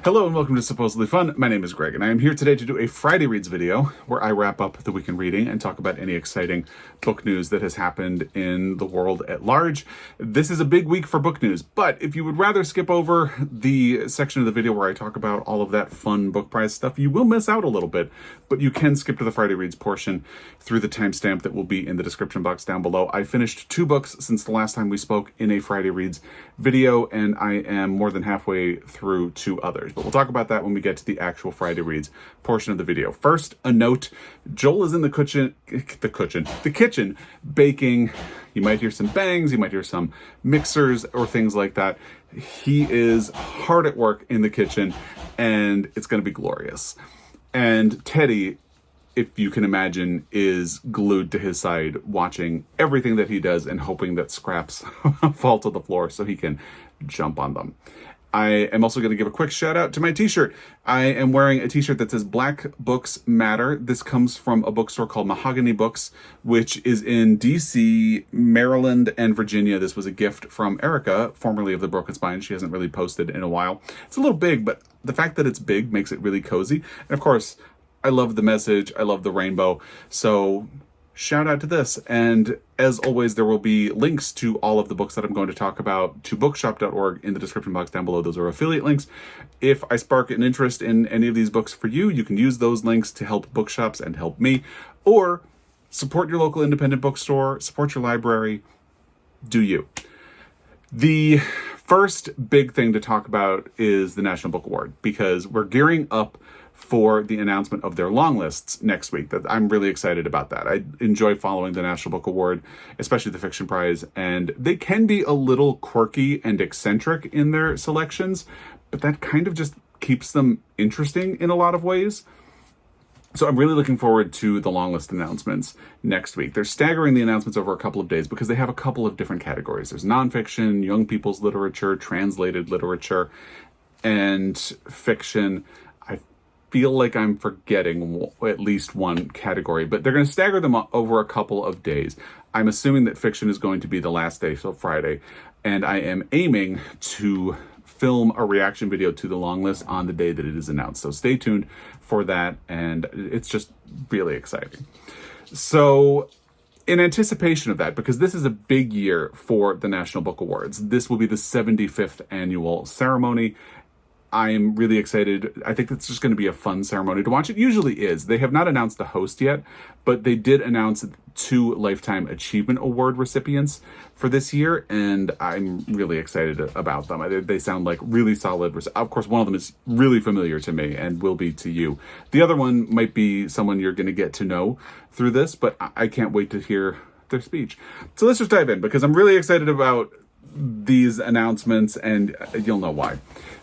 Hello and welcome to Supposedly Fun. My name is Greg and I am here today to do a Friday Reads video where I wrap up the week in reading and talk about any exciting book news that has happened in the world at large. This is a big week for book news, but if you would rather skip over the section of the video where I talk about all of that fun book prize stuff, you will miss out a little bit, but you can skip to the Friday Reads portion through the timestamp that will be in the description box down below. I finished 2 books since the last time we spoke in a Friday Reads video, and I am more than halfway through 2 others. But we'll talk about that when we get to the actual Friday Reads portion of the video. First, a note. Joel is in the kitchen baking. You might hear some bangs, you might hear some mixers or things like that. He is hard at work in the kitchen and it's going to be glorious. And Teddy, if you can imagine, is glued to his side watching everything that he does and hoping that scraps fall to the floor so he can jump on them. I am also going to give a quick shout out to my t-shirt. I am wearing a t-shirt that says Black Books Matter. This comes from a bookstore called Mahogany Books, which is in DC, Maryland, and Virginia. This was a gift from Erica, formerly of The Broken Spine. She hasn't really posted in a while. It's a little big, but the fact that it's big makes it really cozy. And of course, I love the message. I love the rainbow. So shout out to this. And as always, there will be links to all of the books that I'm going to talk about to bookshop.org in the description box down below. Those are affiliate links. If I spark an interest in any of these books for you, you can use those links to help bookshops and help me, or support your local independent bookstore, support your library. Do you. The first big thing to talk about is the National Book Award, because we're gearing up for the announcement of their long lists next week. That I'm really excited about that. I enjoy following the National Book Award, especially the Fiction Prize, and they can be a little quirky and eccentric in their selections, but that kind of just keeps them interesting in a lot of ways. So I'm really looking forward to the long list announcements next week. They're staggering the announcements over a couple of days because they have a couple of different categories. There's nonfiction, young people's literature, translated literature, and fiction. I feel like I'm forgetting at least one category, but they're going to stagger them over a couple of days. I'm assuming that fiction is going to be the last day, so Friday, and I am aiming to film a reaction video to the long list on the day that it is announced. So stay tuned for that, and it's just really exciting. So in anticipation of that, because this is a big year for the National Book Awards, this will be the 75th annual ceremony. I'm really excited. I think it's just going to be a fun ceremony to watch. It usually is. They have not announced the host yet, but they did announce 2 Lifetime Achievement Award recipients for this year, and I'm really excited about them. They sound like really solid. Of course, one of them is really familiar to me and will be to you. The other one might be someone you're going to get to know through this, but I can't wait to hear their speech. So let's just dive in, because I'm really excited about these announcements, and you'll know why.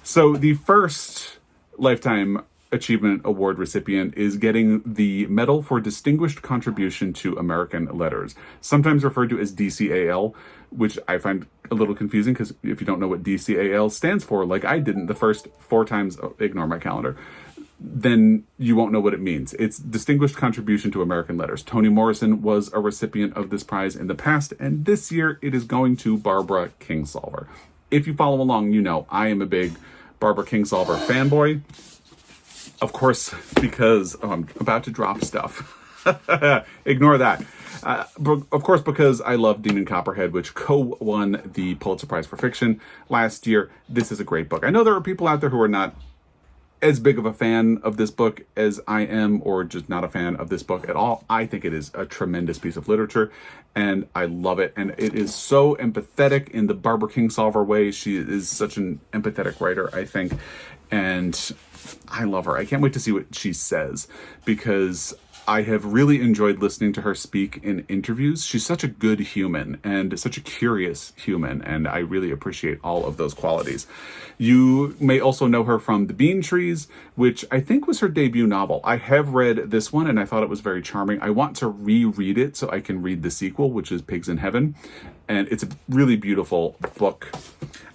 So the first Lifetime Achievement Award recipient is getting the Medal for Distinguished Contribution to American Letters, sometimes referred to as DCAL, which I find a little confusing because if you don't know what DCAL stands for, like I didn't the first 4 times, ignore my calendar, then you won't know what it means. It's Distinguished Contribution to American Letters. Toni Morrison was a recipient of this prize in the past, and this year it is going to Barbara Kingsolver. If you follow along, you know I am a big Barbara Kingsolver fanboy. Of course, because I'm about to drop stuff. Ignore that. Of course, because I love Demon Copperhead, which co-won the Pulitzer Prize for Fiction last year. This is a great book. I know there are people out there who are not as big of a fan of this book as I am, or just not a fan of this book at all. I think it is a tremendous piece of literature, and I love it. And it is so empathetic in the Barbara Kingsolver way. She is such an empathetic writer, I think, and I love her. I can't wait to see what she says, because I have really enjoyed listening to her speak in interviews. She's such a good human and such a curious human, and I really appreciate all of those qualities. You may also know her from The Bean Trees, which I think was her debut novel. I have read this one, and I thought it was very charming. I want to reread it so I can read the sequel, which is Pigs in Heaven, and it's a really beautiful book.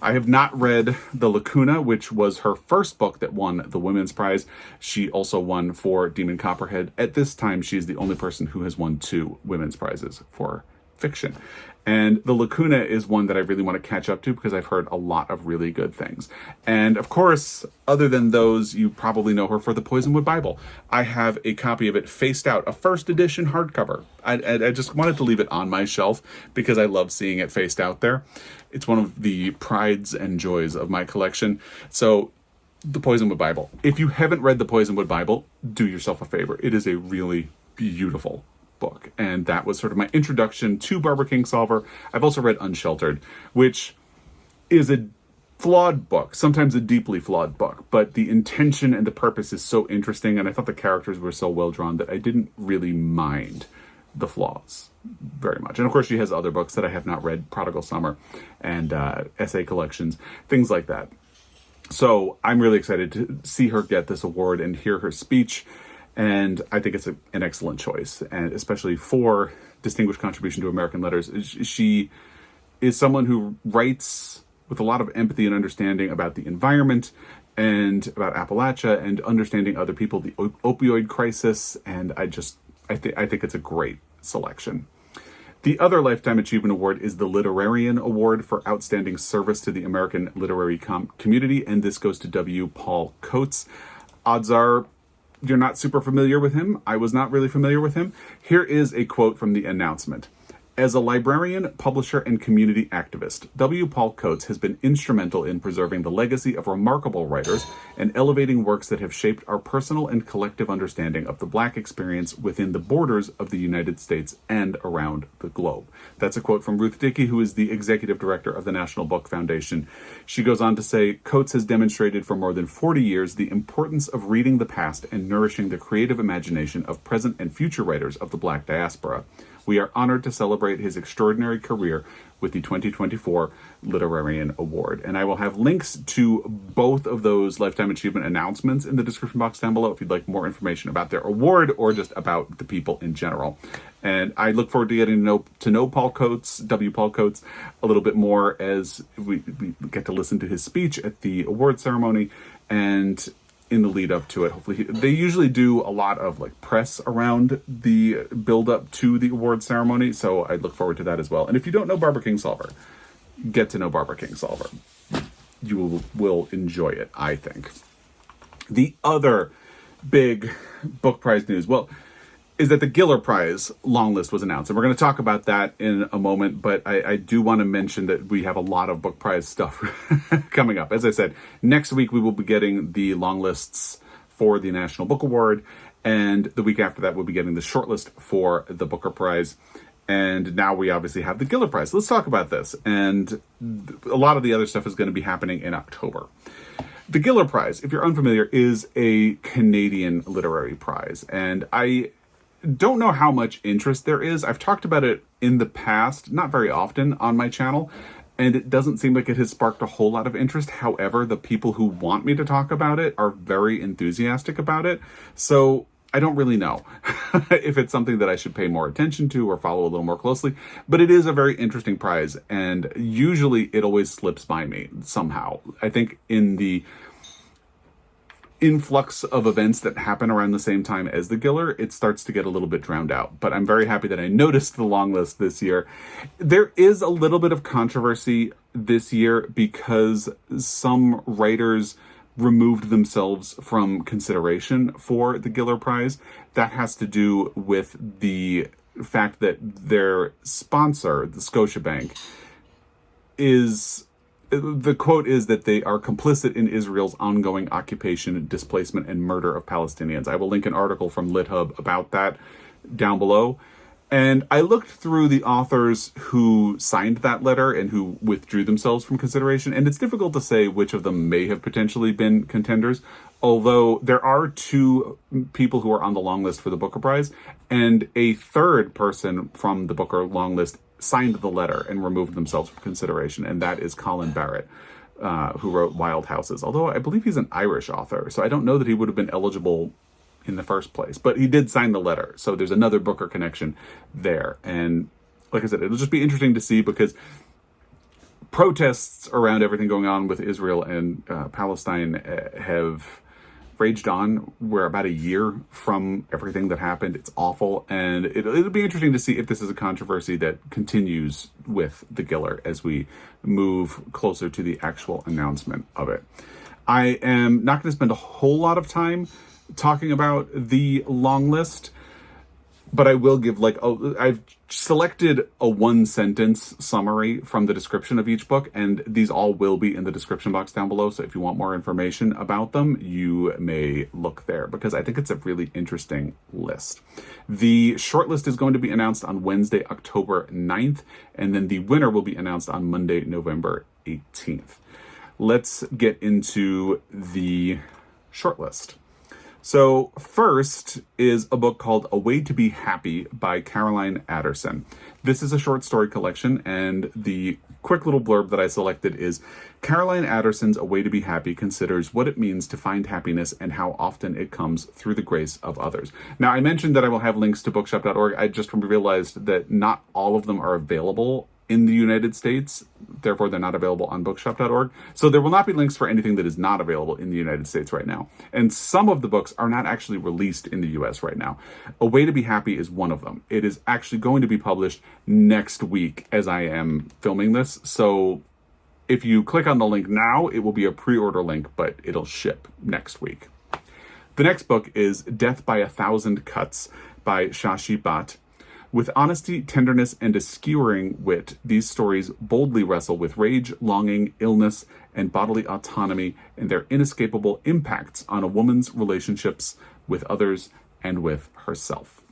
I have not read The Lacuna, which was her first book that won the Women's Prize. She also won for Demon Copperhead. At this time, she is the only person who has won 2 Women's Prizes for fiction. And The Lacuna is one that I really want to catch up to because I've heard a lot of really good things. And of course, other than those, you probably know her for the Poisonwood Bible. I have a copy of it faced out, a first edition hardcover. I just wanted to leave it on my shelf because I love seeing it faced out there. It's one of the prides and joys of my collection. So, the Poisonwood Bible. If you haven't read the Poisonwood Bible, do yourself a favor. It is a really beautiful book, and that was sort of my introduction to Barbara Kingsolver. I've also read Unsheltered, which is a flawed book, sometimes a deeply flawed book, but the intention and the purpose is so interesting, and I thought the characters were so well drawn that I didn't really mind the flaws very much. And of course, she has other books that I have not read, Prodigal Summer and essay collections, things like that. So I'm really excited to see her get this award and hear her speech. And I think it's an excellent choice, and especially for distinguished contribution to American letters. She is someone who writes with a lot of empathy and understanding about the environment and about Appalachia and understanding other people, the opioid crisis. And I think it's a great selection. The other Lifetime Achievement Award is the Literarian Award for Outstanding Service to the American Literary Community, and this goes to W. Paul Coates. Odds are you're not super familiar with him. I was not really familiar with him. Here is a quote from the announcement. As a librarian, publisher, and community activist, W. Paul Coates has been instrumental in preserving the legacy of remarkable writers and elevating works that have shaped our personal and collective understanding of the Black experience within the borders of the United States and around the globe. That's a quote from Ruth Dickey, who is the executive director of the National Book Foundation. She goes on to say, Coates has demonstrated for more than 40 years the importance of reading the past and nourishing the creative imagination of present and future writers of the Black diaspora. We are honored to celebrate his extraordinary career with the 2024 Literarian Award. And I will have links to both of those Lifetime Achievement announcements in the description box down below if you'd like more information about their award or just about the people in general. And I look forward to getting to know Paul Coates, W. Paul Coates, a little bit more as we get to listen to his speech at the award ceremony and in the lead up to it. Hopefully they usually do a lot of like press around the build up to the award ceremony, so I look forward to that as well. And if you don't know Barbara Kingsolver, get to know Barbara Kingsolver. You will enjoy it, I think. The other big book prize news, is that the Giller Prize long list was announced. And we're going to talk about that in a moment, but I do want to mention that we have a lot of book prize stuff coming up. As I said, next week we will be getting the long lists for the National Book Award, and the week after that we'll be getting the shortlist for the Booker Prize. And now we obviously have the Giller Prize. Let's talk about this. And a lot of the other stuff is going to be happening in October. The Giller Prize, if you're unfamiliar, is a Canadian literary prize. And I don't know how much interest there is. I've talked about it in the past, not very often on my channel, and it doesn't seem like it has sparked a whole lot of interest. However, the people who want me to talk about it are very enthusiastic about it. So I don't really know if it's something that I should pay more attention to or follow a little more closely, but it is a very interesting prize, and usually it always slips by me somehow. I think in the influx of events that happen around the same time as the Giller, it starts to get a little bit drowned out. But I'm very happy that I noticed the long list this year. There is a little bit of controversy this year because some writers removed themselves from consideration for the Giller Prize. That has to do with the fact that their sponsor, the Scotiabank, the quote is that they are complicit in Israel's ongoing occupation, displacement, and murder of Palestinians. I will link an article from LitHub about that down below. And I looked through the authors who signed that letter and who withdrew themselves from consideration, and it's difficult to say which of them may have potentially been contenders, although there are two people who are on the long list for the Booker Prize, and a third person from the Booker long list signed the letter and removed themselves from consideration, and that is Colin Barrett, who wrote Wild Houses, although I believe he's an Irish author, so I don't know that he would have been eligible in the first place, but he did sign the letter, so there's another Booker connection there. And like I said, it'll just be interesting to see, because protests around everything going on with Israel and Palestine have raged on. We're about a year from everything that happened. It's awful, and it'll be interesting to see if this is a controversy that continues with the Giller as we move closer to the actual announcement of it. I am not going to spend a whole lot of time talking about the long list, but I will give I've selected a one-sentence summary from the description of each book, and these all will be in the description box down below. So if you want more information about them, you may look there, because I think it's a really interesting list. The shortlist is going to be announced on Wednesday, October 9th, and then the winner will be announced on Monday, November 18th. Let's get into the shortlist. So first is a book called A Way to Be Happy by Caroline Adderson. This is a short story collection, and the quick little blurb that I selected is, Caroline Adderson's A Way to Be Happy considers what it means to find happiness and how often it comes through the grace of others. Now, I mentioned that I will have links to bookshop.org. I just realized that not all of them are available in the United States. Therefore, they're not available on bookshop.org. So there will not be links for anything that is not available in the United States right now. And some of the books are not actually released in the US right now. A Way to Be Happy is one of them. It is actually going to be published next week as I am filming this. So if you click on the link now, it will be a pre-order link, but it'll ship next week. The next book is Death by 1,000 Cuts by Shashi Bhat. With honesty, tenderness, and a skewering wit, these stories boldly wrestle with rage, longing, illness, and bodily autonomy, and their inescapable impacts on a woman's relationships with others and with herself.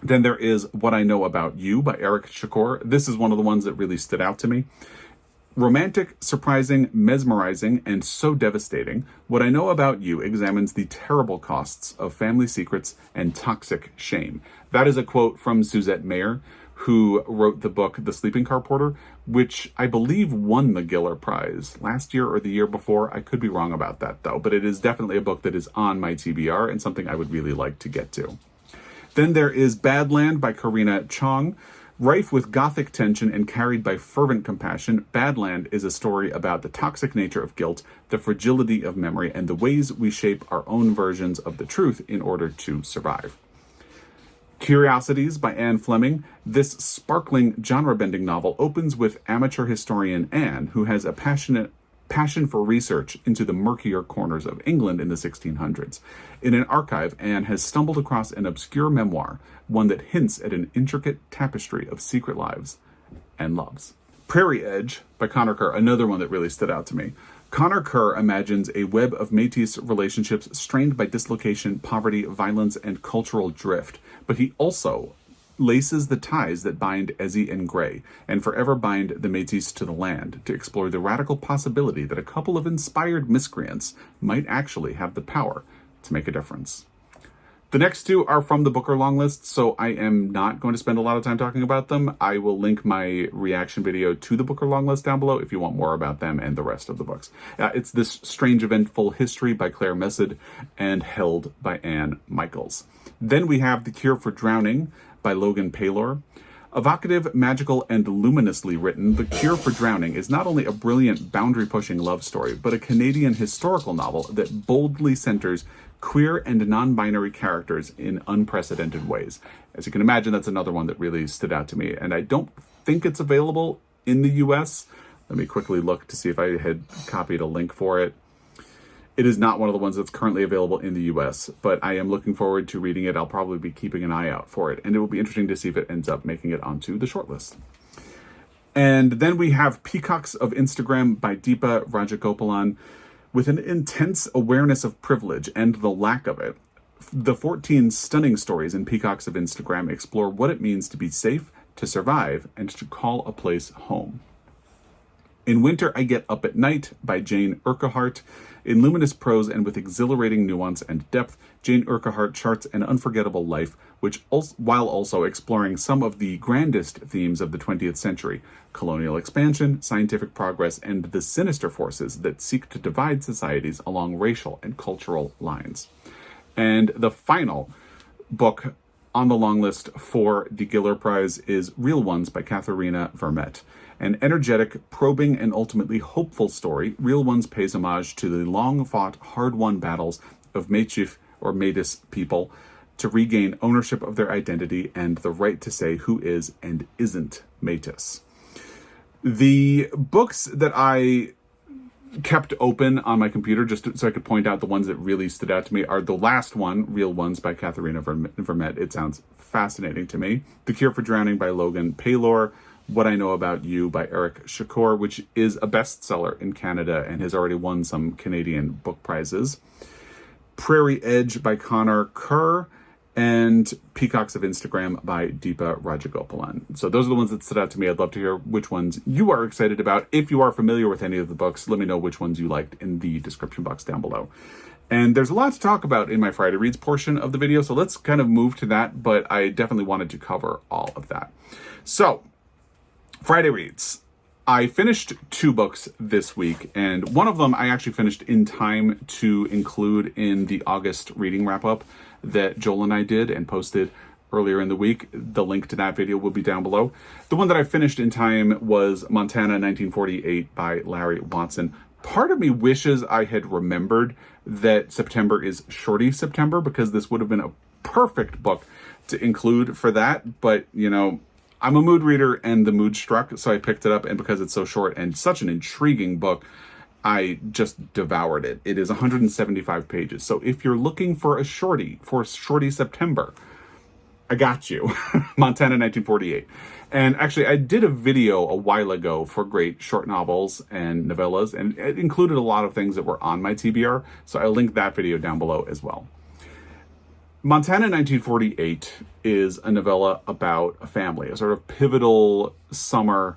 Then there is What I Know About You by Eric Shakur. This is one of the ones that really stood out to me. Romantic, surprising, mesmerizing, and so devastating, What I Know About You examines the terrible costs of family secrets and toxic shame. That is a quote from Suzette Mayer, who wrote the book The Sleeping Car Porter, which I believe won the Giller Prize last year or the year before. I could be wrong about that, though, but it is definitely a book that is on my TBR and something I would really like to get to. Then there is Badland by Katherena Chong. Rife with gothic tension and carried by fervent compassion, Badland is a story about the toxic nature of guilt, the fragility of memory, and the ways we shape our own versions of the truth in order to survive. Curiosities by Fleming. This sparkling genre-bending novel opens with amateur historian Anne, who has a passion for research into the murkier corners of England in the 1600s. In an archive, Anne has stumbled across an obscure memoir, one that hints at an intricate tapestry of secret lives and loves. Prairie Edge by Connor Kerr, another one that really stood out to me. Connor Kerr imagines a web of Métis relationships strained by dislocation, poverty, violence, and cultural drift, but he also laces the ties that bind Ezzy and Gray, and forever bind the Métis to the land, to explore the radical possibility that a couple of inspired miscreants might actually have the power to make a difference. The next two are from the Booker long list, so I am not going to spend a lot of time talking about them. I will link my reaction video to the Booker long list down below if you want more about them and the rest of the books. It's This Strange Eventful History by Claire Messud and Held by Anne Michaels. Then we have The Cure for Drowning by Loghan Paylor. Evocative, magical, and luminously written, The Cure for Drowning is not only a brilliant boundary-pushing love story, but a Canadian historical novel that boldly centers queer and non-binary characters in unprecedented ways. As you can imagine, that's another one that really stood out to me, and I don't think it's available in the US. Let me quickly look to see if I had copied a link for it. It is not one of the ones that's currently available in the US, but I am looking forward to reading it. I'll probably be keeping an eye out for it, and it will be interesting to see if it ends up making it onto the shortlist. And then we have Peacocks of Instagram by Deepa Rajagopalan. With an intense awareness of privilege and the lack of it, the 14 stunning stories in Peacocks of Instagram explore what it means to be safe, to survive, and to call a place home. In Winter, I Get Up at Night by Jane Urquhart. In luminous prose and with exhilarating nuance and depth, Jane Urquhart charts an unforgettable life, while also exploring some of the grandest themes of the 20th century: colonial expansion, scientific progress, and the sinister forces that seek to divide societies along racial and cultural lines. And the final book on the long list for the Giller Prize is Real Ones by Katherena Vermette. An energetic, probing, and ultimately hopeful story, Real Ones pays homage to the long-fought, hard-won battles of Métis or Métis people to regain ownership of their identity and the right to say who is and isn't Métis. The books that I kept open on my computer just so I could point out the ones that really stood out to me are the last one, Real Ones by Katherena Vermette. It sounds fascinating to me. The Cure for Drowning by Loghan. Paylor, What I Know About You by Eric Shakur, which is a bestseller in Canada and has already won some Canadian book prizes. Prairie Edge by Connor Kerr, and Peacocks of Instagram by Deepa Rajagopalan. So those are the ones that stood out to me. I'd love to hear which ones you are excited about. If you are familiar with any of the books, let me know which ones you liked in the description box down below. And there's a lot to talk about in my Friday Reads portion of the video, so let's kind of move to that, but I definitely wanted to cover all of that. So, Friday Reads. I finished 2 books this week, and one of them I actually finished in time to include in the August reading wrap-up that Joel and I did and posted earlier in the week. The link to that video will be down below. The one that I finished in time was Montana 1948 by Larry Watson. Part of me wishes I had remembered that September is Shorty September, because this would have been a perfect book to include for that, but you know, I'm a mood reader and the mood struck, so I picked it up, and because it's so short and such an intriguing book, I just devoured it. It is 175 pages. So if you're looking for a shorty, for Shorty September, I got you. Montana 1948. And actually, I did a video a while ago for great short novels and novellas, and it included a lot of things that were on my TBR, so I'll link that video down below as well. Montana 1948 is a novella about a family, a sort of pivotal summer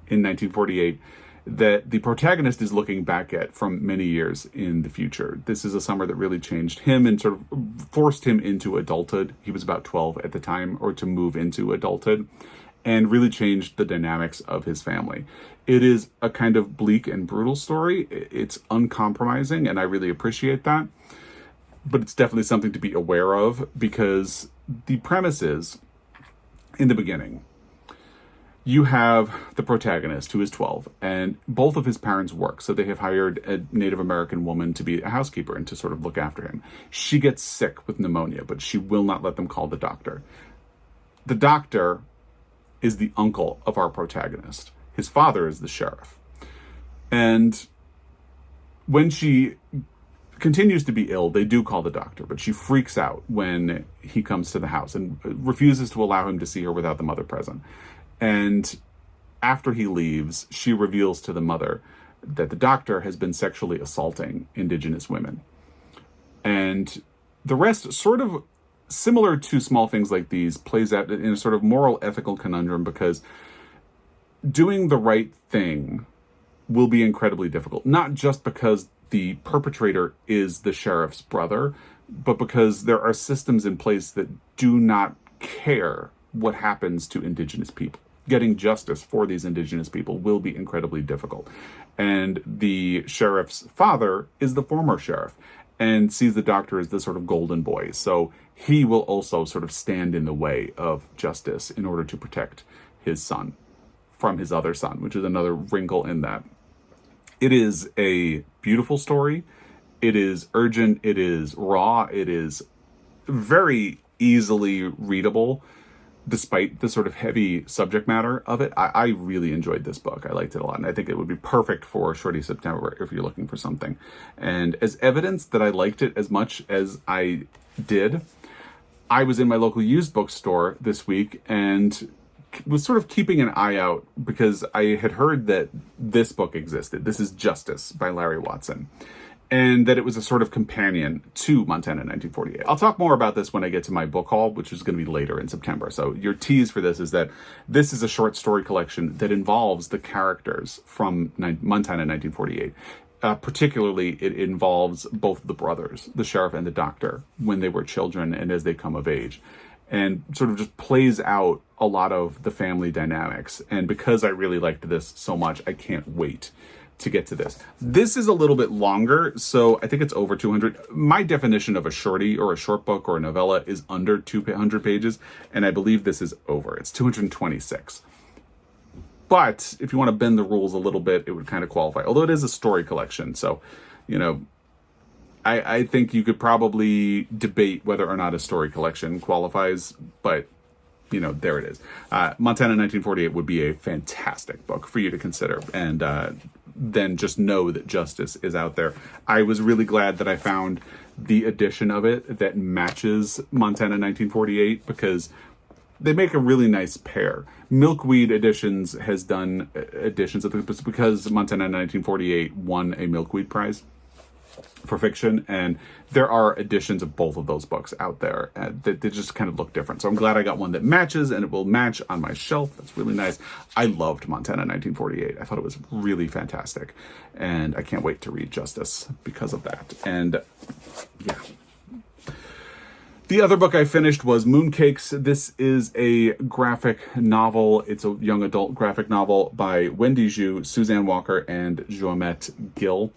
in 1948 that the protagonist is looking back at from many years in the future. This is a summer that really changed him and sort of forced him into adulthood. He was about 12 at the time, or to move into adulthood, and really changed the dynamics of his family. It is a kind of bleak and brutal story. It's uncompromising, and I really appreciate that. But it's definitely something to be aware of, because the premise is, in the beginning, you have the protagonist who is 12, and both of his parents work. So they have hired a Native American woman to be a housekeeper and to sort of look after him. She gets sick with pneumonia, but she will not let them call the doctor. The doctor is the uncle of our protagonist. His father is the sheriff. And when she continues to be ill, they do call the doctor, but she freaks out when he comes to the house and refuses to allow him to see her without the mother present. And after he leaves, she reveals to the mother that the doctor has been sexually assaulting Indigenous women. And the rest, sort of similar to Small Things Like These, plays out in a sort of moral ethical conundrum, because doing the right thing will be incredibly difficult, not just because the perpetrator is the sheriff's brother, but because there are systems in place that do not care what happens to Indigenous people. Getting justice for these Indigenous people will be incredibly difficult. And the sheriff's father is the former sheriff and sees the doctor as the sort of golden boy. So he will also sort of stand in the way of justice in order to protect his son from his other son, which is another wrinkle in that. It is a beautiful story. It is urgent. It is raw. It is very easily readable, despite the sort of heavy subject matter of it. I really enjoyed this book. I liked it a lot, and I think it would be perfect for Shorty September if you're looking for something. And as evidence that I liked it as much as I did, I was in my local used bookstore this week and was sort of keeping an eye out, because I had heard that this book existed. This is Justice by Larry Watson, and that it was a sort of companion to Montana 1948. I'll talk more about this when I get to my book haul, which is going to be later in September. So your tease for this is that this is a short story collection that involves the characters from Montana 1948. Particularly, it involves both the brothers, the sheriff and the doctor, when they were children and as they come of age, and sort of just plays out a lot of the family dynamics. And because I really liked this so much, I can't wait to get to this. This is a little bit longer, so I think it's over 200. My definition of a shorty or a short book or a novella is under 200 pages, and I believe this is over. It's 226. But if you want to bend the rules a little bit, it would kind of qualify. Although it is a story collection, so, you know, I think you could probably debate whether or not a story collection qualifies, but there it is. Montana 1948 would be a fantastic book for you to consider, and then just know that justice is out there. I was really glad that I found the edition of it that matches Montana 1948, because they make a really nice pair. Milkweed Editions has done editions of this because Montana 1948 won a Milkweed Prize for fiction, and there are editions of both of those books out there that they just kind of look different. So I'm glad I got one that matches, and it will match on my shelf. That's really nice. I loved Montana 1948. I thought it was really fantastic, and I can't wait to read Justice because of that. And yeah. The other book I finished was Mooncakes. This is a graphic novel. It's a young adult graphic novel by Wendy Zhu, Suzanne Walker, and Vermette Gill.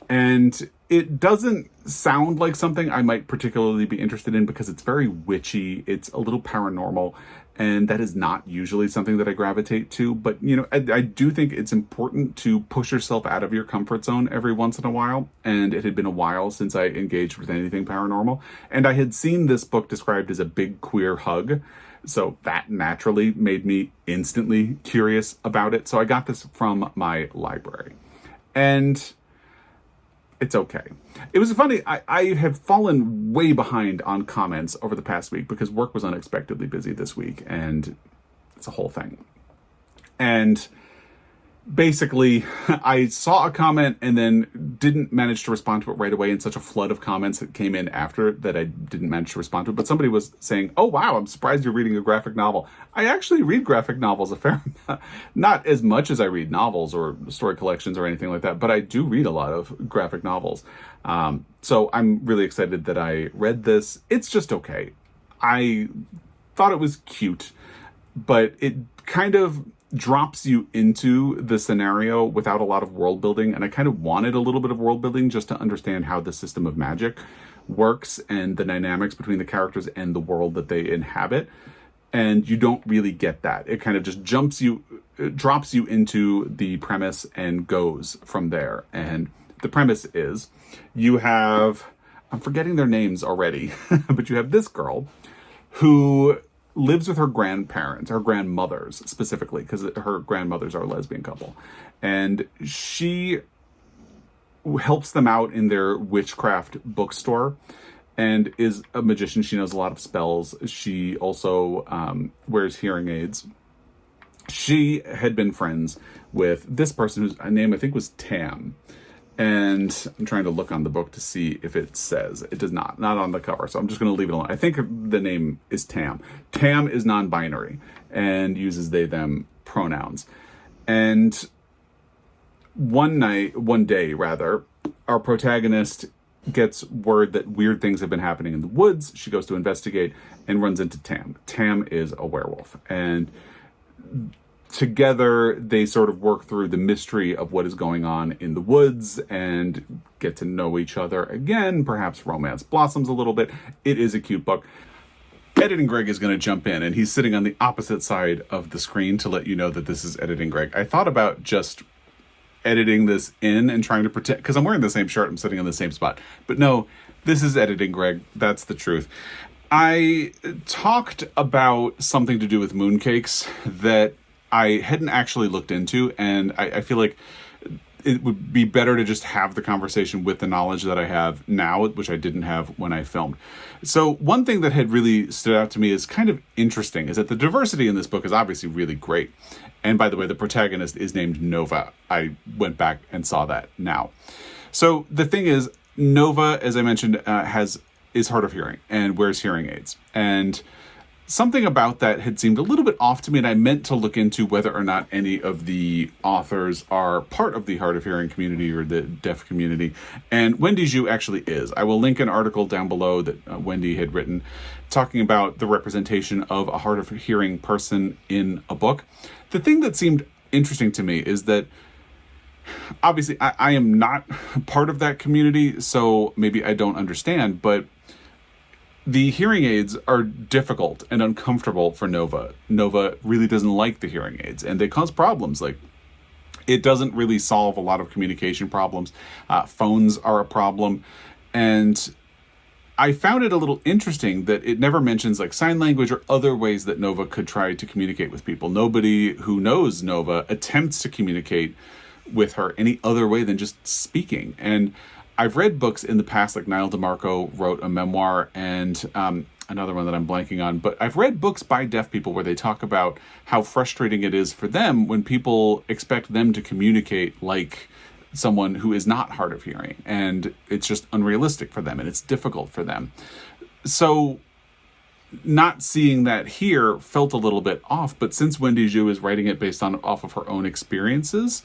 And it doesn't sound like something I might particularly be interested in because it's very witchy. It's a little paranormal, and that is not usually something that I gravitate to. But, I do think it's important to push yourself out of your comfort zone every once in a while. And it had been a while since I engaged with anything paranormal. And I had seen this book described as a big queer hug. So that naturally made me instantly curious about it. So I got this from my library. And it's okay. It was funny. I have fallen way behind on comments over the past week because work was unexpectedly busy this week, and it's a whole thing. And basically, I saw a comment and then didn't manage to respond to it right away, and such a flood of comments that came in after that I didn't manage to respond to it. But somebody was saying, "Oh wow, I'm surprised you're reading a graphic novel." I actually read graphic novels a fair amount. Not as much as I read novels or story collections or anything like that, but I do read a lot of graphic novels. So I'm really excited that I read this. It's just okay. I thought it was cute, but it kind of drops you into the scenario without a lot of world building, and I kind of wanted a little bit of world building just to understand how the system of magic works and the dynamics between the characters and the world that they inhabit, and you don't really get that. It kind of just drops you into the premise and goes from there. And the premise is you have, I'm forgetting their names already, but you have this girl who lives with her grandparents, her grandmothers specifically, because her grandmothers are a lesbian couple. And she helps them out in their witchcraft bookstore and is a magician. She knows a lot of spells. She also wears hearing aids. She had been friends with this person whose name I think was Tam. And I'm trying to look on the book to see if it says. It does not on the cover. So I'm just going to leave it alone. I think the name is Tam. Tam is non-binary and uses they, them pronouns. And one day, our protagonist gets word that weird things have been happening in the woods. She goes to investigate and runs into Tam. Tam is a werewolf. And together, they sort of work through the mystery of what is going on in the woods and get to know each other again. Perhaps romance blossoms a little bit. It is a cute book. Editing Greg is going to jump in, and he's sitting on the opposite side of the screen to let you know that this is Editing Greg. I thought about just editing this in and trying to pretend, because I'm wearing the same shirt, I'm sitting in the same spot. But no, this is Editing Greg. That's the truth. I talked about something to do with mooncakes that I hadn't actually looked into, and I feel like it would be better to just have the conversation with the knowledge that I have now, which I didn't have when I filmed. So one thing that had really stood out to me as kind of interesting is that the diversity in this book is obviously really great. And by the way, the protagonist is named Nova. I went back and saw that now. So the thing is, Nova, as I mentioned, is hard of hearing and wears hearing aids. And something about that had seemed a little bit off to me, and I meant to look into whether or not any of the authors are part of the hard of hearing community or the deaf community. And Wendy Zhu actually is. I will link an article down below that Wendy had written talking about the representation of a hard of hearing person in a book. The thing that seemed interesting to me is that obviously I am not part of that community, so maybe I don't understand, but the hearing aids are difficult and uncomfortable for Nova. Nova really doesn't like the hearing aids, and they cause problems. Like, it doesn't really solve a lot of communication problems. Phones are a problem. And I found it a little interesting that it never mentions like sign language or other ways that Nova could try to communicate with people. Nobody who knows Nova attempts to communicate with her any other way than just speaking. And I've read books in the past, like Niall DeMarco wrote a memoir, and another one that I'm blanking on, but I've read books by deaf people where they talk about how frustrating it is for them when people expect them to communicate like someone who is not hard of hearing, and it's just unrealistic for them and it's difficult for them. So not seeing that here felt a little bit off, but since Wendy Zhu is writing it based on off of her own experiences,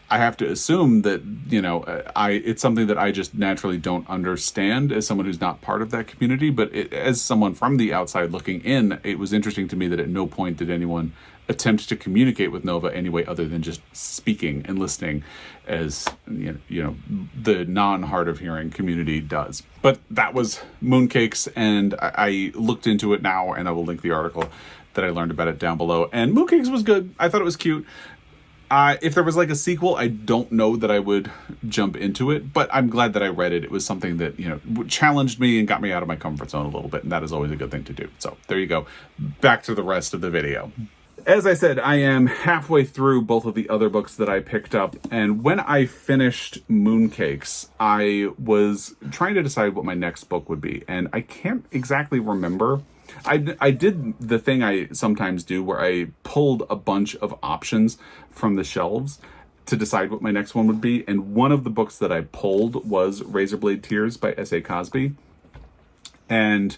I have to assume that, it's something that I just naturally don't understand as someone who's not part of that community. But as someone from the outside looking in, it was interesting to me that at no point did anyone attempt to communicate with Nova any way other than just speaking and listening, as the non-hard of hearing community does. But that was Mooncakes, and I looked into it now, and I will link the article that I learned about it down below. And Mooncakes was good. I thought it was cute. If there was like a sequel, I don't know that I would jump into it, but I'm glad that I read it. It was something that, challenged me and got me out of my comfort zone a little bit, and that is always a good thing to do. So there you go. Back to the rest of the video. As I said, I am halfway through both of the other books that I picked up, and when I finished Mooncakes, I was trying to decide what my next book would be, and I can't exactly remember. I did the thing I sometimes do where I pulled a bunch of options from the shelves to decide what my next one would be, and one of the books that I pulled was Razorblade Tears by S.A. Cosby. And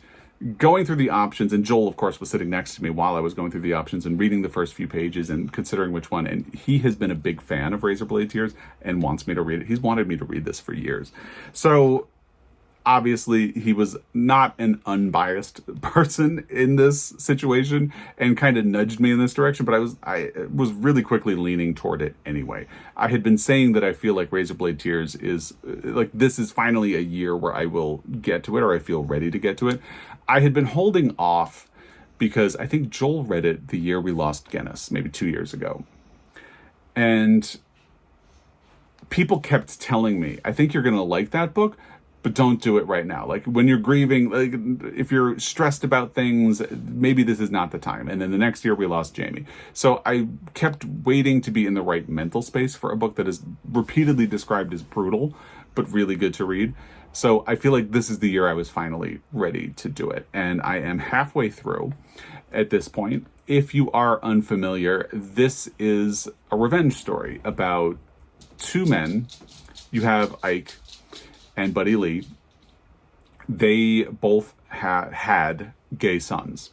going through the options, and Joel, of course, was sitting next to me while I was going through the options and reading the first few pages and considering which one, and he has been a big fan of Razorblade Tears and wants me to read it. He's wanted me to read this for years. So obviously, he was not an unbiased person in this situation and kind of nudged me in this direction, but I was really quickly leaning toward it anyway. I had been saying that I feel like Razorblade Tears is, like, this is finally a year where I will get to it, or I feel ready to get to it. I had been holding off because I think Joel read it the year we lost Guinness, maybe 2 years ago. And people kept telling me, I think you're going to like that book, but don't do it right now. Like, when you're grieving, like, if you're stressed about things, maybe this is not the time. And then the next year we lost Jamie. So I kept waiting to be in the right mental space for a book that is repeatedly described as brutal, but really good to read. So I feel like this is the year I was finally ready to do it. And I am halfway through at this point. If you are unfamiliar, this is a revenge story about two men. You have Ike and Buddy Lee. They both had gay sons,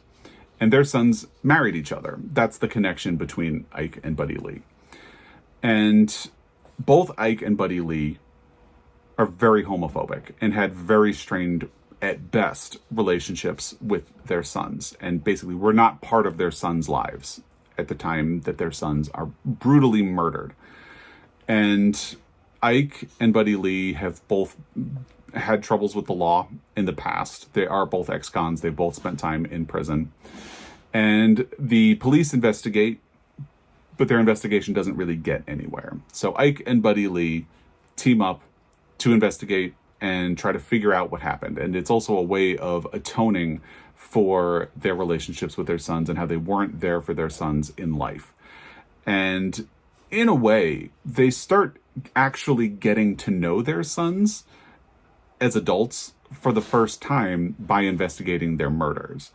and their sons married each other. That's the connection between Ike and Buddy Lee. And both Ike and Buddy Lee are very homophobic and had very strained, at best, relationships with their sons, and basically were not part of their sons' lives at the time that their sons are brutally murdered. And Ike and Buddy Lee have both had troubles with the law in the past. They are both ex-cons. They've both spent time in prison. And the police investigate, but their investigation doesn't really get anywhere. So Ike and Buddy Lee team up to investigate and try to figure out what happened. And it's also a way of atoning for their relationships with their sons and how they weren't there for their sons in life. And in a way, they start actually getting to know their sons as adults for the first time by investigating their murders.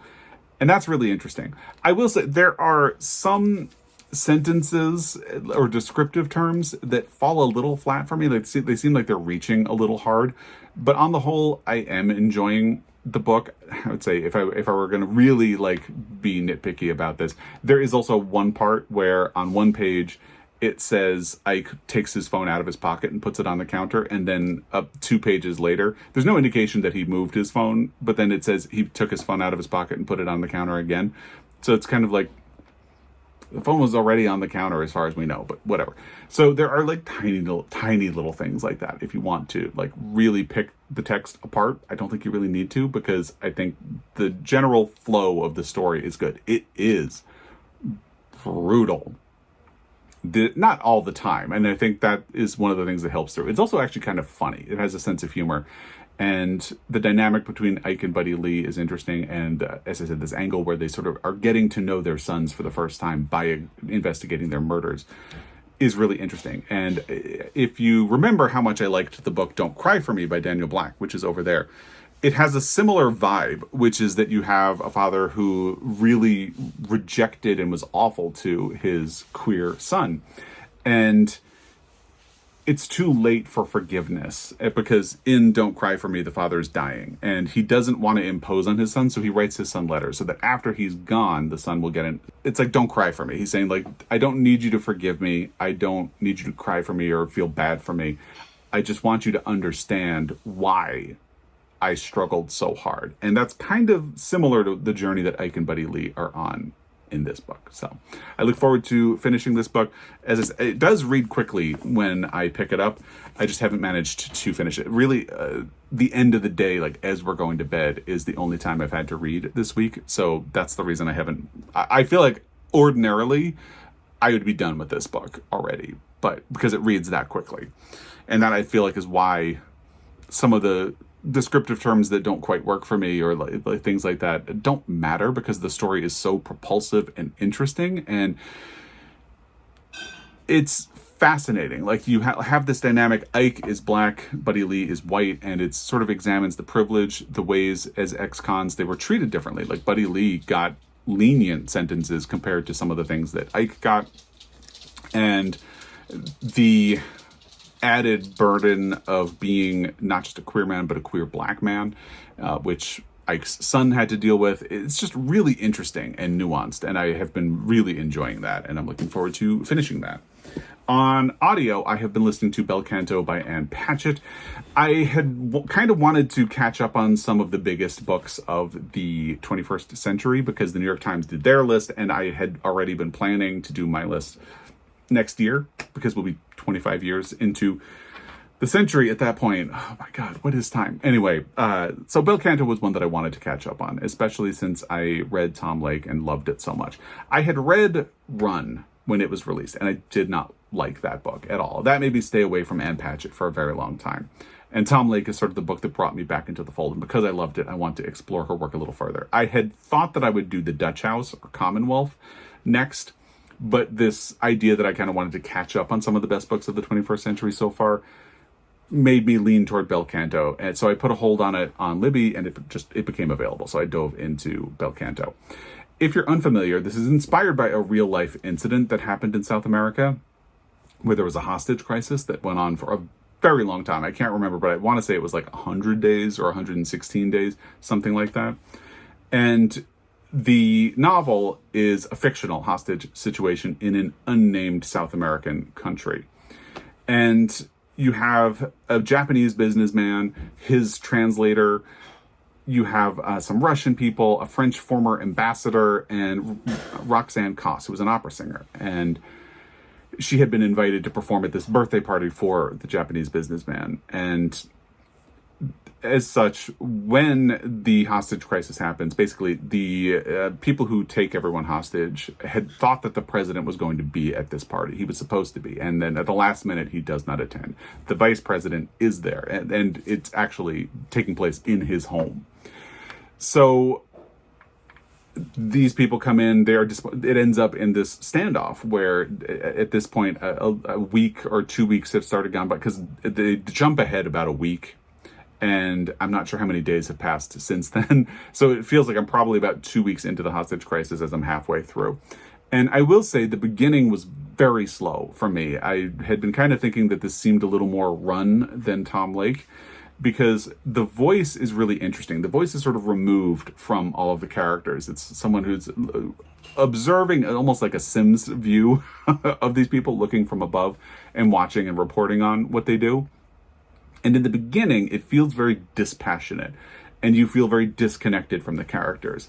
And that's really interesting. I will say there are some sentences or descriptive terms that fall a little flat for me. They seem like they're reaching a little hard. But on the whole, I am enjoying the book. I would say if I were going to really be nitpicky about this, there is also one part where on one page it says Ike takes his phone out of his pocket and puts it on the counter, and then up 2 pages later, there's no indication that he moved his phone, but then it says he took his phone out of his pocket and put it on the counter again. So it's kind of like the phone was already on the counter as far as we know, but whatever. So there are tiny little things like that. If you want to really pick the text apart, I don't think you really need to, because I think the general flow of the story is good. It is brutal. not all the time. And I think that is one of the things that helps through. It's also actually kind of funny. It has a sense of humor. And the dynamic between Ike and Buddy Lee is interesting. And as I said, this angle where they sort of are getting to know their sons for the first time by investigating their murders is really interesting. And if you remember how much I liked the book Don't Cry For Me by Daniel Black, which is over there, it has a similar vibe, which is that you have a father who really rejected and was awful to his queer son. And it's too late for forgiveness, because in Don't Cry For Me, the father is dying and he doesn't want to impose on his son. So he writes his son letters so that after he's gone, the son will get in. It's like, don't cry for me. He's saying, like, I don't need you to forgive me. I don't need you to cry for me or feel bad for me. I just want you to understand why I struggled so hard. And that's kind of similar to the journey that Ike and Buddy Lee are on in this book. So I look forward to finishing this book. As it does read quickly when I pick it up. I just haven't managed to finish it. Really, the end of the day, like as we're going to bed, is the only time I've had to read this week. So that's the reason I haven't. I feel like ordinarily I would be done with this book already, but because it reads that quickly. And that I feel like is why some of the descriptive terms that don't quite work for me or like things like that don't matter, because the story is so propulsive and interesting and it's fascinating. Like you have this dynamic. Ike is black, Buddy Lee is white, and it sort of examines the privilege, the ways as ex-cons they were treated differently. Like Buddy Lee got lenient sentences compared to some of the things that Ike got, and the added burden of being not just a queer man, but a queer black man, which Ike's son had to deal with. It's just really interesting and nuanced, and I have been really enjoying that, and I'm looking forward to finishing that. On audio, I have been listening to Bel Canto by Ann Patchett. I had kind of wanted to catch up on some of the biggest books of the 21st century because the New York Times did their list, and I had already been planning to do my list next year because we'll be 25 years into the century at that point. Oh my God, what is time? Anyway, so Bel Canto was one that I wanted to catch up on, especially since I read Tom Lake and loved it so much. I had read Run when it was released, and I did not like that book at all. That made me stay away from Ann Patchett for a very long time. And Tom Lake is sort of the book that brought me back into the fold. And because I loved it, I want to explore her work a little further. I had thought that I would do The Dutch House or Commonwealth next, but this idea that I kind of wanted to catch up on some of the best books of the 21st century so far made me lean toward Bel Canto. And so I put a hold on it on Libby, and it became available. So I dove into Bel Canto. If you're unfamiliar, this is inspired by a real life incident that happened in South America where there was a hostage crisis that went on for a very long time. I can't remember, but I want to say it was like 100 days or 116 days, something like that. And the novel is a fictional hostage situation in an unnamed South American country. And you have a Japanese businessman, his translator, you have some Russian people, a French former ambassador, and Roxanne Koss, who was an opera singer. And she had been invited to perform at this birthday party for the Japanese businessman. And as such, when the hostage crisis happens, basically the people who take everyone hostage had thought that the president was going to be at this party. He was supposed to be. And then at the last minute, he does not attend. The vice president is there, and it's actually taking place in his home. So these people come in, it ends up in this standoff where at this point, a week or 2 weeks have started gone by, because they jump ahead about a week. And I'm not sure how many days have passed since then. So it feels like I'm probably about 2 weeks into the hostage crisis as I'm halfway through. And I will say the beginning was very slow for me. I had been kind of thinking that this seemed a little more Run than Tom Lake, because the voice is really interesting. The voice is sort of removed from all of the characters. It's someone who's observing almost like a Sims view of these people, looking from above and watching and reporting on what they do. And in the beginning, it feels very dispassionate, and you feel very disconnected from the characters.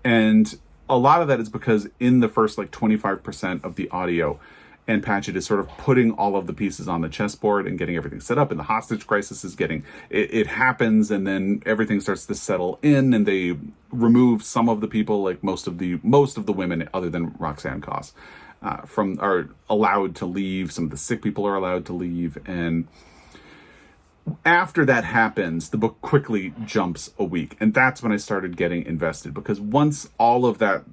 And a lot of that is because in the first 25% of the audio, Ann Patchett is sort of putting all of the pieces on the chessboard and getting everything set up, and the hostage crisis is it happens, and then everything starts to settle in, and they remove some of the people, like most of the women, other than Roxanne Koss. are allowed to leave. Some of the sick people are allowed to leave. And after that happens, the book quickly jumps a week. And that's when I started getting invested, because once all of that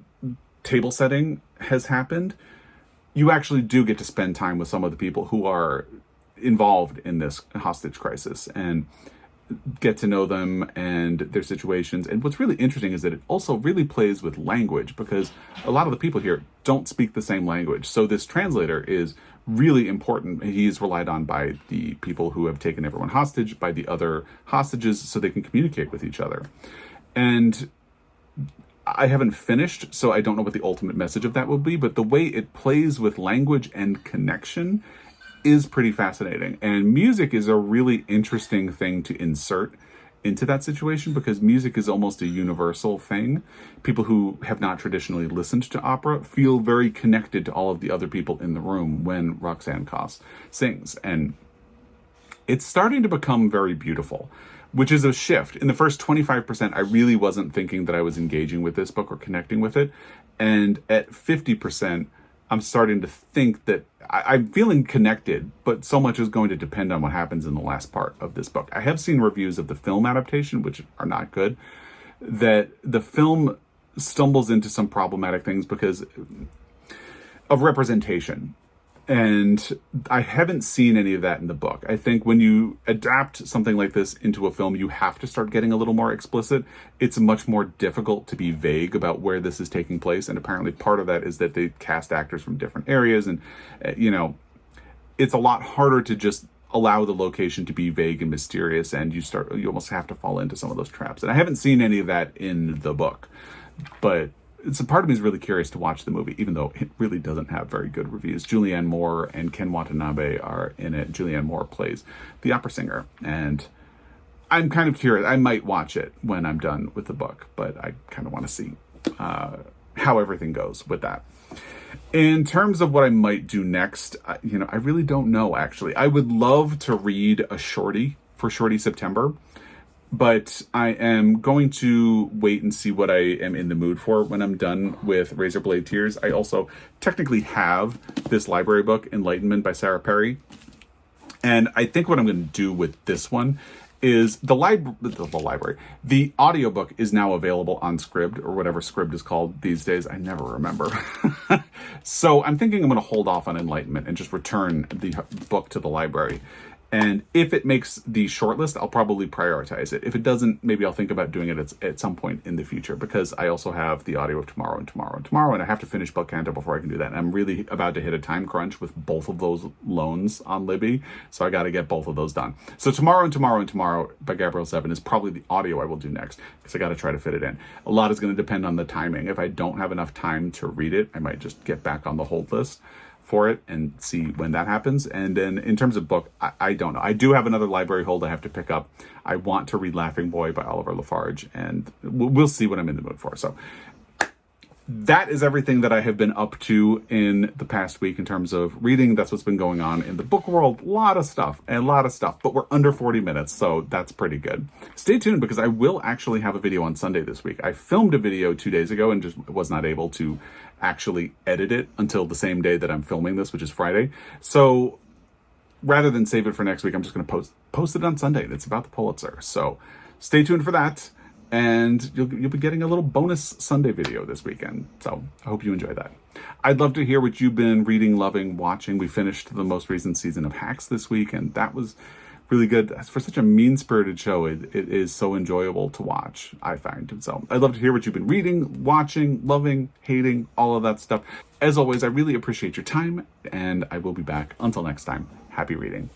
table setting has happened, you actually do get to spend time with some of the people who are involved in this hostage crisis and get to know them and their situations. And what's really interesting is that it also really plays with language, because a lot of the people here don't speak the same language. So this translator is really important. He's relied on by the people who have taken everyone hostage, by the other hostages, so they can communicate with each other. And I haven't finished, so I don't know what the ultimate message of that will be, but the way it plays with language and connection is pretty fascinating. And music is a really interesting thing to insert into that situation, because music is almost a universal thing. People who have not traditionally listened to opera feel very connected to all of the other people in the room when Roxanne Koss sings. And it's starting to become very beautiful, which is a shift. In the first 25%, I really wasn't thinking that I was engaging with this book or connecting with it. And at 50%, I'm starting to think that I'm feeling connected, but so much is going to depend on what happens in the last part of this book. I have seen reviews of the film adaptation, which are not good, that the film stumbles into some problematic things because of representation. And I haven't seen any of that in the book. I think when you adapt something like this into a film, you have to start getting a little more explicit. It's much more difficult to be vague about where this is taking place. And apparently part of that is that they cast actors from different areas. And, it's a lot harder to just allow the location to be vague and mysterious. And you almost have to fall into some of those traps. And I haven't seen any of that in the book, but it's a part of me is really curious to watch the movie, even though it really doesn't have very good reviews. Julianne Moore and Ken Watanabe are in it. Julianne Moore plays the opera singer, and I'm kind of curious. I might watch it when I'm done with the book, but I kind of want to see how everything goes with that. In terms of what I might do next, I really don't know, actually. I would love to read a shorty for Shorty September, but I am going to wait and see what I am in the mood for when I'm done with Razorblade Tears. I also technically have this library book, Enlightenment by Sarah Perry. And I think what I'm going to do with this one is the audiobook is now available on Scribd, or whatever Scribd is called these days. I never remember. So I'm thinking I'm going to hold off on Enlightenment and just return the book to the library. And if it makes the shortlist, I'll probably prioritize it. If it doesn't, maybe I'll think about doing it at some point in the future, because I also have the audio of Tomorrow and Tomorrow and Tomorrow, and I have to finish Belcanto before I can do that. And I'm really about to hit a time crunch with both of those loans on Libby, so I got to get both of those done. So Tomorrow and Tomorrow and Tomorrow by Gabrielle Zevin is probably the audio I will do next, because I got to try to fit it in. A lot is going to depend on the timing. If I don't have enough time to read it, I might just get back on the hold list for it and see when that happens. And then in terms of book, I don't know. I do have another library hold I have to pick up. I want to read Laughing Boy by Oliver Lafarge, and we'll see what I'm in the mood for. So that is everything that I have been up to in the past week in terms of reading. That's what's been going on in the book world. A lot of stuff, but we're under 40 minutes, so that's pretty good. Stay tuned, because I will actually have a video on Sunday this week. I filmed a video 2 days ago and just was not able to actually edit it until the same day that I'm filming this, which is Friday. So rather than save it for next week, I'm just going to post it on Sunday. It's about the Pulitzer. So stay tuned for that. And you'll be getting a little bonus Sunday video this weekend. So I hope you enjoy that. I'd love to hear what you've been reading, loving, watching. We finished the most recent season of Hacks this week, and that was really good. For such a mean-spirited show, it is so enjoyable to watch, I find. So I'd love to hear what you've been reading, watching, loving, hating, all of that stuff. As always, I really appreciate your time, and I will be back. Until next time, happy reading.